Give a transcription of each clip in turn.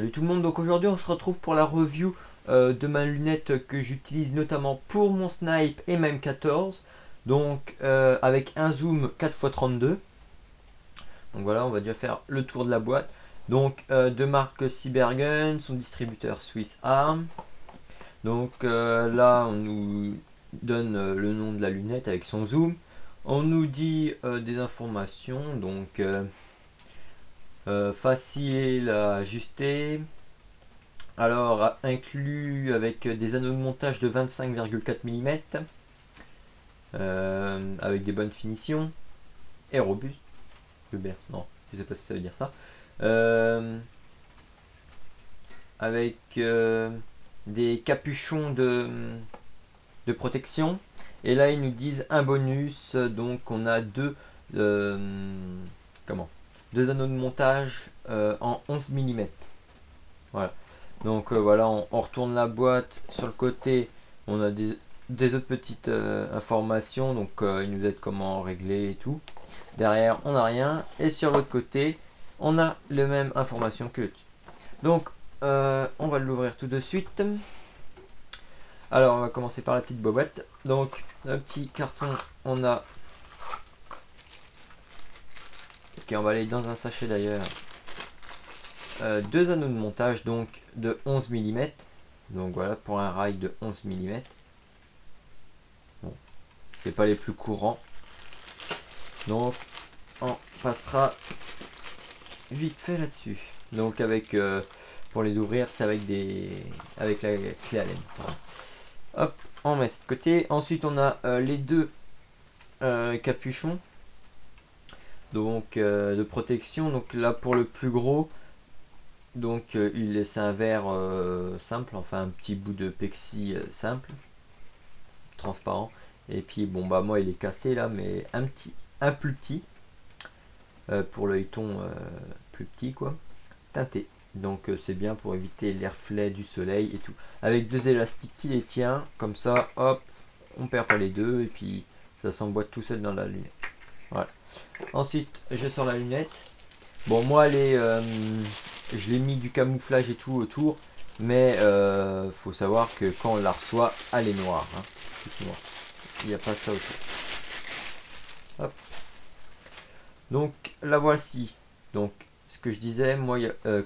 Salut tout le monde, donc aujourd'hui on se retrouve pour la review de ma lunette que j'utilise notamment pour mon snipe et même 14, donc avec un zoom 4x32. Donc voilà, on va déjà faire le tour de la boîte. Donc de marque Cybergun, son distributeur Swiss Arm. Donc là on nous donne le nom de la lunette avec son zoom. On nous dit des informations, donc facile à ajuster. Alors, inclus avec des anneaux de montage de 25,4 mm, avec des bonnes finitions, et robuste. Non, je sais pas si ça veut dire ça. Avec des capuchons de protection. Et là, ils nous disent un bonus, donc on a deux anneaux de montage en 11 mm. Voilà. Donc voilà, on retourne la boîte. Sur le côté, on a des autres petites informations. Donc il nous aide comment régler et tout. Derrière, on n'a rien. Et sur l'autre côté, on a les mêmes informations que le dessus. Donc on va l'ouvrir tout de suite. Alors on va commencer par la petite bobette. Donc un petit carton, on a... Ok, on va aller dans un sachet d'ailleurs. Deux anneaux de montage donc de 11 mm. Donc voilà, pour un rail de 11 mm. Bon, c'est pas les plus courants. Donc on passera vite fait là-dessus. Donc avec pour les ouvrir, c'est avec la clé Allen. Voilà. Hop, on met ça de côté. Ensuite on a les deux capuchons. Donc de protection. Donc là pour le plus gros. Donc c'est un verre simple, enfin un petit bout de pexi simple, transparent. Et puis bon bah moi il est cassé là, mais un plus petit pour l'œilleton plus petit quoi, teinté. Donc c'est bien pour éviter les reflets du soleil et tout. Avec deux élastiques qui les tient, comme ça, hop, on perd pas les deux et puis ça s'emboîte tout seul dans la lunette. Voilà. Ensuite je sors la lunette. Bon moi elle est je l'ai mis du camouflage et tout autour, mais faut savoir que quand on la reçoit, elle est noire. Hein, il n'y a pas ça autour. Hop. Donc la voici. Donc ce que je disais, moi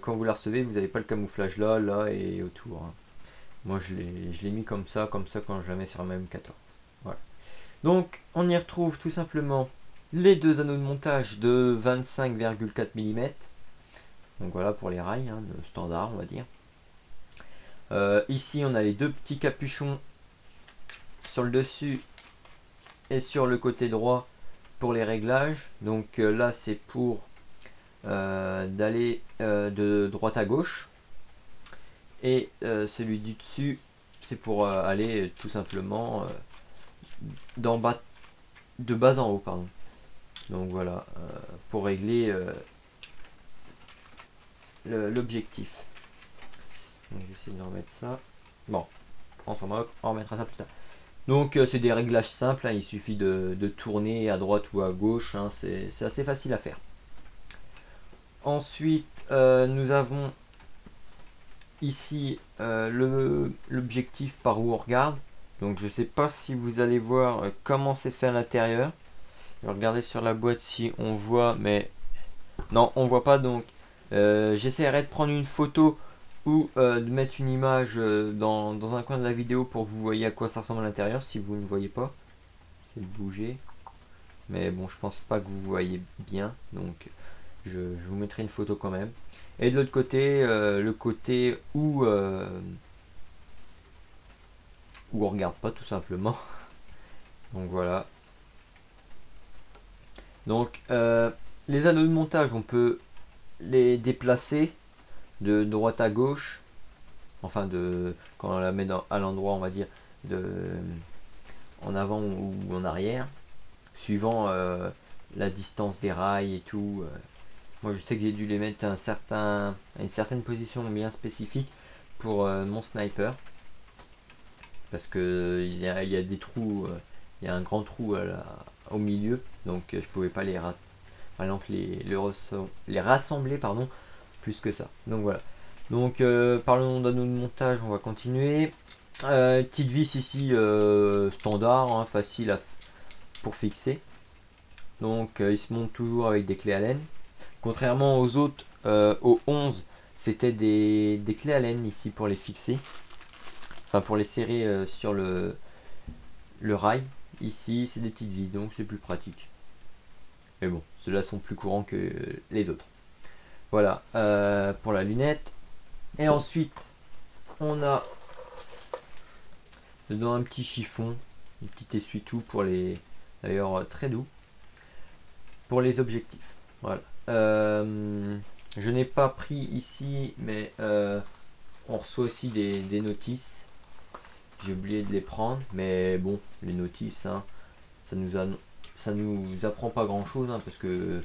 quand vous la recevez, vous n'avez pas le camouflage là et autour. Hein. Moi je l'ai mis comme ça quand je la mets sur la M14. Voilà. Donc on y retrouve tout simplement les deux anneaux de montage de 25,4 mm. Donc voilà pour les rails, hein, le standard on va dire. Ici on a les deux petits capuchons sur le dessus et sur le côté droit pour les réglages. Donc là c'est pour d'aller de droite à gauche. Et celui du dessus c'est pour aller tout simplement de bas en haut. Pardon. Donc voilà, pour régler l'objectif. Donc je vais essayer de remettre ça. Bon, on s'en moque, on remettra ça plus tard. Donc c'est des réglages simples, hein, il suffit de tourner à droite ou à gauche, hein, c'est assez facile à faire. Ensuite nous avons ici l'objectif par où on regarde. Donc je sais pas si vous allez voir comment c'est fait à l'intérieur. Je vais regarder sur la boîte si on voit, mais non on voit pas. Donc j'essaierai de prendre une photo ou de mettre une image dans un coin de la vidéo pour que vous voyez à quoi ça ressemble à l'intérieur si vous ne voyez pas. C'est de bouger. Mais bon, je pense pas que vous voyez bien. Donc je vous mettrai une photo quand même. Et de l'autre côté, le côté où on regarde pas tout simplement. Donc voilà. Donc les anneaux de montage, on peut les déplacer de droite à gauche, enfin quand on la met à l'endroit on va dire en avant ou en arrière, suivant la distance des rails et tout. Moi je sais que j'ai dû les mettre à une certaine position bien spécifique pour mon sniper, parce que il y a des trous, il y a un grand trou au milieu, donc je pouvais pas par exemple les rassembler pardon plus que ça. Donc voilà. Donc parlons d'anneau de montage, on va continuer. Petite vis ici standard, hein, facile pour fixer. Donc il se monte toujours avec des clés Allen. Contrairement aux autres, aux 11, c'était des clés Allen ici pour les fixer. Enfin pour les serrer sur le rail. Ici c'est des petites vis, donc c'est plus pratique. Mais bon, ceux-là sont plus courants que les autres. Voilà pour la lunette. Et ensuite, on a dedans un petit chiffon, un petit essuie-tout pour les, d'ailleurs très doux, pour les objectifs. Voilà. Je n'ai pas pris ici, mais on reçoit aussi des notices. J'ai oublié de les prendre, mais bon, les notices, hein, ça nous apprend pas grand chose, hein, parce que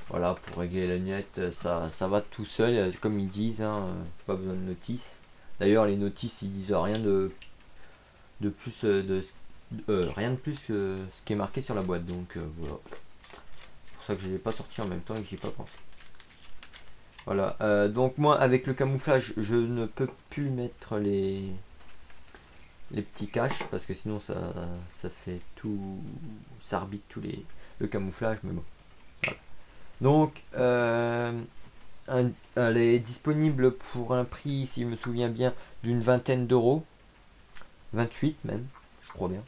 voilà, pour régler la lunette, ça va tout seul, comme ils disent, hein, pas besoin de notices. D'ailleurs, les notices, ils disent rien de plus, rien de plus que ce qui est marqué sur la boîte. Donc voilà, c'est pour ça que je ne l'ai pas sorti en même temps et que j'y ai pas pensé. Voilà, donc moi avec le camouflage, je ne peux plus mettre les petits caches parce que sinon ça fait tout, ça arbitre tous le camouflage, mais bon. Voilà. Donc elle est disponible pour un prix, si je me souviens bien, d'une vingtaine d'euros, 28 même, je crois bien.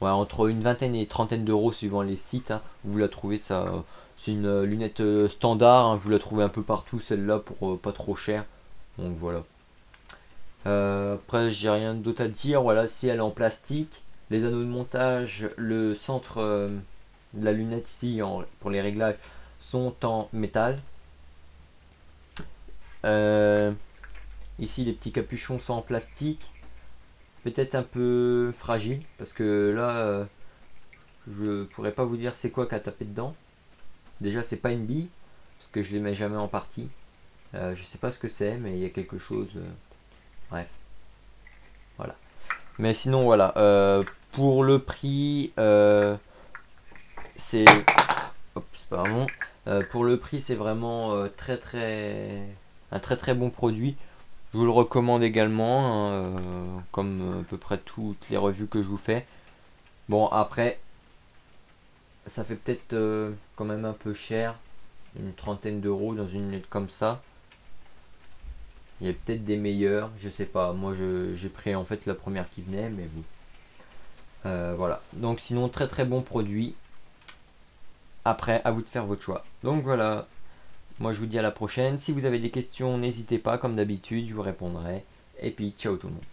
Ouais, entre une vingtaine et trentaine d'euros suivant les sites, hein. Vous la trouvez, ça, c'est une lunette standard, hein. Vous la trouvez un peu partout, celle-là, pour pas trop cher. Donc voilà. Après, j'ai rien d'autre à dire. Voilà, si elle est en plastique, les anneaux de montage, le centre de la lunette ici pour les réglages sont en métal. Ici, les petits capuchons sont en plastique. Peut-être un peu fragile parce que là, je pourrais pas vous dire c'est quoi qu'a tapé dedans. Déjà, c'est pas une bille parce que je les mets jamais en partie. Je sais pas ce que c'est, mais il y a quelque chose. Bref, voilà. Mais sinon, voilà. Pour le prix, c'est. Hop, pardon. Pour le prix, c'est vraiment un très bon produit. Je vous le recommande également, hein, comme à peu près toutes les revues que je vous fais. Bon, après, ça fait peut-être quand même un peu cher, une trentaine d'euros dans une lunette comme ça. Il y a peut-être des meilleurs, je sais pas. Moi, j'ai pris en fait la première qui venait, mais bon. Voilà. Donc, sinon, très bon produit. Après, à vous de faire votre choix. Donc voilà. Moi, je vous dis à la prochaine. Si vous avez des questions, n'hésitez pas, comme d'habitude, je vous répondrai. Et puis, ciao tout le monde.